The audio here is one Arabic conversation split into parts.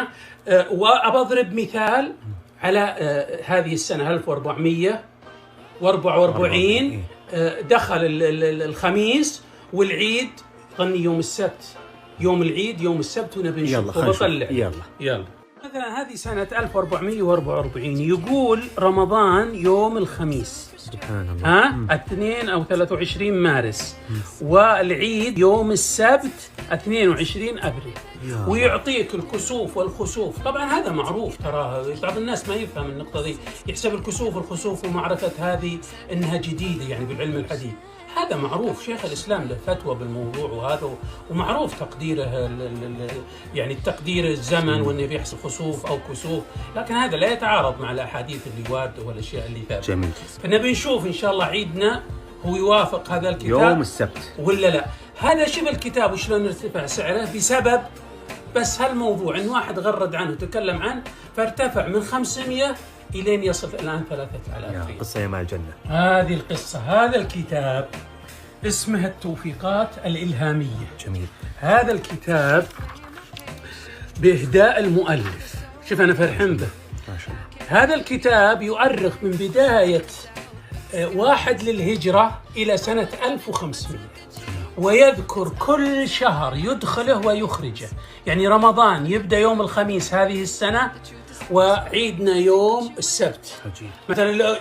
ها وأضرب مثال على هذه السنة 1444 دخل الخميس والعيد ظني يوم السبت، يوم العيد يوم السبت ونبي نشوف وبطلع. يلا مثلا هذه سنة 1444 يقول رمضان يوم الخميس، سبحان الله، 2 أو 23 مارس، والعيد يوم السبت 22 أبريل، ويعطيك الكسوف والخسوف. طبعا هذا معروف، ترى بعض الناس ما يفهم النقطة دي، يحسب الخسوف ومعرفة هذه إنها جديدة يعني بالعلم الحديث. هذا معروف، شيخ الإسلام له فتوى بالموضوع، وهذا ومعروف تقديره يعني تقدير الزمن وإنه بيحصل خسوف أو كسوف، لكن هذا لا يتعارض مع الأحاديث اللي واردة والأشياء اللي ثابتة. جميل. فنبي نشوف إن شاء الله عيدنا هو يوافق هذا الكتاب يوم السبت ولا لا. هذا شبه الكتاب وشلون ارتفع سعره بسبب بس هالموضوع، إن واحد غرد عنه وتكلم عنه فارتفع من 500 إلين يصل الآن 3000 ريال. قصة يا مع الجنة هذه القصة. هذا الكتاب اسمه التوفيقات الإلهامية. جميل. هذا الكتاب بإهداء المؤلف، شوف أنا فرحان به ما شاء الله. هذا الكتاب يؤرخ من بداية 1 للهجرة إلى سنة 1500، ويذكر كل شهر يدخله ويخرجه. يعني رمضان يبدأ يوم الخميس هذه السنة، وعيدنا يوم السبت مثلا،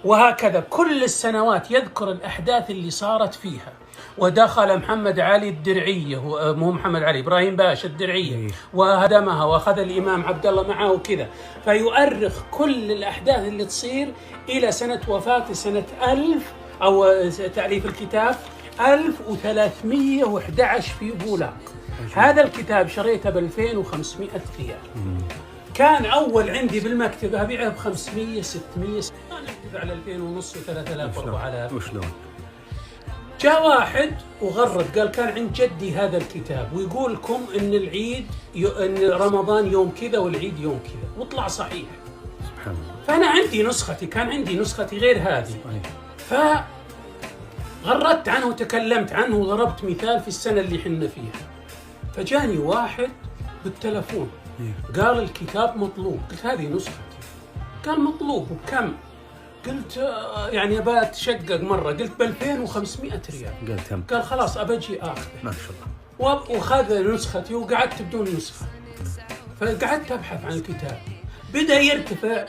وهكذا كل السنوات يذكر الأحداث اللي صارت فيها. ودخل محمد علي الدرعية، مو محمد علي، إبراهيم باشا الدرعية، وهدمها وأخذ الإمام عبد الله معه وكذا. فيؤرخ كل الأحداث اللي تصير إلى سنة وفاة سنة 1000 أو تأليف الكتاب 1311 في بولاق. هذا الكتاب شريته ب2500 ريال. كان أول عندي بالمكتبة أبيعه ب500 600 أنا على 2000 ونص و3000 و4000. وشلون؟ جاء واحد وغرد قال كان عند جدي هذا الكتاب ويقول لكم إن العيد إن رمضان يوم كذا والعيد يوم كذا، وطلع صحيح. سبحان الله. فأنا عندي نسختي، كان عندي نسختي غير هذه، فغردت عنه وتكلمت عنه وضربت مثال في السنة اللي حنا فيها. فجاني واحد بالتلفون قال الكتاب مطلوب. قلت هذه نسختي. قال مطلوب وبكم؟ قلت يعني أبى أتشقق مرة. قلت ب2500 ريال. قال خلاص أبجي آخذه. ما شاء الله. وأخذ نسختي وقعدت بدون نسخة. فقعدت أبحث عن الكتاب، بدأ يرتفع.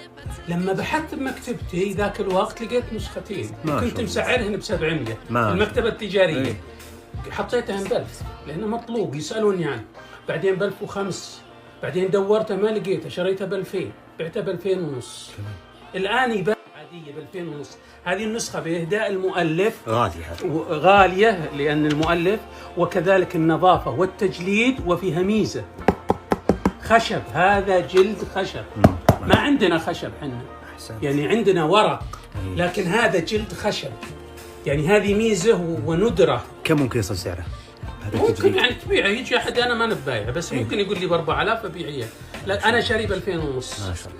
لما بحثت بمكتبتي ذاك الوقت لقيت نسختين، كنت مسعرهن ب700 المكتبة التجارية. حطيتها ب1000 لأنه مطلوب يسألوني عنه. بعدين ب1005، بعدين دورته ما لقيته، شريته ب2000، بعته ب2000 ونص. الآن يباع عادية ب2000 ونص. هذه النسخة بإهداء المؤلف غالية لأن المؤلف، وكذلك النظافة والتجليد، وفيها ميزة خشب. هذا جلد خشب، ما عندنا خشب حنا، يعني عندنا ورق، لكن هذا جلد خشب. يعني هذه ميزة وندرة. كم ممكن يصل سعره؟ ممكن يعني تبيعه، يجي أحد أنا ما نبايعه، بس ممكن يقول لي ب4000 أبيعه. لا أنا شاري ب2000 ونص. ما شاء الله.